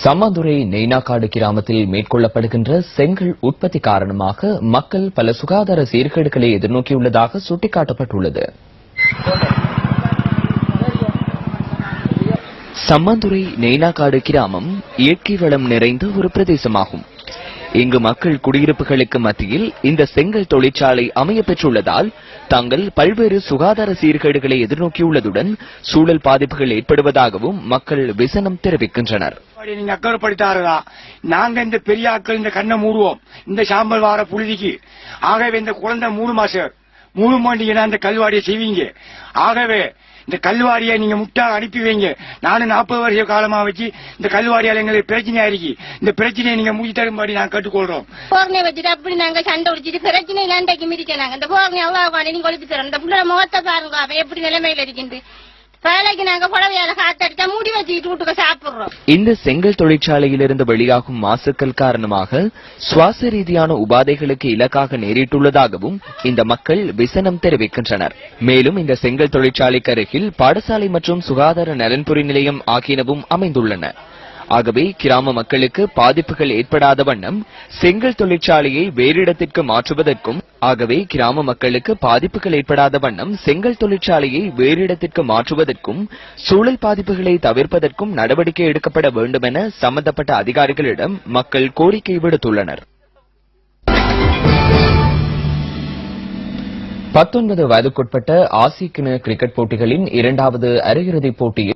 சம்மாந்துறை நெய்னாக்காடு கிராமத்தில் மேற்கொள்ளப்படுகின்ற செங்கல் உற்பத்தி காரணமாக மக்கள் பல சுகாதார சீர்கேடுகளை எதிர்நோக்கியுள்ளதாக சுட்டிக்காட்டப்பட்டுள்ளது. சம்மாந்துறை நெய்னாக்காடு கிராமம் இயற்கை வளம் நிறைந்த ஒரு பிரதேசமாகும். இங்கு மக்கள் குடியிருப்புகளுக்கு மத்தியில் இந்த செங்கல் தொழிற்சாலை அமைய பெற்றுள்ளதால் தாங்கள் பல்வேறு சுகாதார சீர்கேடுகளை எதிர்நோக்கியுள்ளதுடன் சூழல் பாதிப்புகள் ஏற்படுவதாகவும் மக்கள் விசனம் தெரிவிக்கின்றனர். நீங்க அக்கறைப்படுத்தாரதா நாங்க இந்த பெரிய ஆட்கள் இந்த கண்ணை மூடுவோம் இந்த சாம்பல் வார புழுதிக்கு. ஆகவே இந்த குழந்தை 3 மாசம் 3 மாண்டிங்கன்னா இந்த கல்வாடியை செய்வீங்க. ஆகவே இந்த கல்வாரியை நீங்க முட்டா அனுப்பி வைங்க. நானும் 40 வருஷ காலமா வச்சு இந்த கல்வாரியால் எங்களுக்கு பிரச்சனையா இருக்கு. இந்த பிரச்சனையை நீங்க முடிச்சு தரும்படி நான் கேட்டுக்கொள்றோம். போர்னை வச்சுட்டு அப்படி நாங்க சண்டை ஒழிச்சிட்டு பிரச்சனை ஏண்டைக்கு மிதிக்கிறாங்க. இந்த போர்னை அவ்வளவு நீங்க ஒழிச்சு தரோம். இந்த புள்ள முகத்தை பாருங்க அவ எப்படி நிலைமையில இருக்கின்ற வேலைக்கு நாங்க புடவையால காத்தடிச்சா மூடி வச்சுக்கிட்டு வீட்டுக்கு சாப்பிடுறோம். இந்த செங்கல் தொழிற்சாலையிலிருந்து வெளியாகும் மாசுக்கள் காரணமாக சுவாச ரீதியான உபாதைகளுக்கு இலக்காக நேரிட்டுள்ளதாகவும் இந்த மக்கள் விசனம் தெரிவிக்கின்றனர். மேலும் இந்த செங்கல் தொழிற்சாலைக்கு அருகில் பாடசாலை மற்றும் சுகாதார நலன்புரி நிலையம் ஆகியனவும் அமைந்துள்ளன. ஆகவே கிராம மக்களுக்கு பாதிப்புகள் ஏற்படாத வண்ணம் செங்கல் தொழிற்சாலையை வேறு இடத்திற்கு மாற்றுவதற்கும் சூழல் பாதிப்புகளை தவிர்ப்பதற்கும் நடவடிக்கை எடுக்கப்பட வேண்டும் என சம்பந்தப்பட்ட அதிகாரிகளிடம் மக்கள் கோரிக்கை விடுத்துள்ளனர். 19 வயதுக்குட்பட்ட ஆசிய கிண்ண கிரிக்கெட் போட்டிகளின் 2வது அரையிறுதிப் போட்டியில்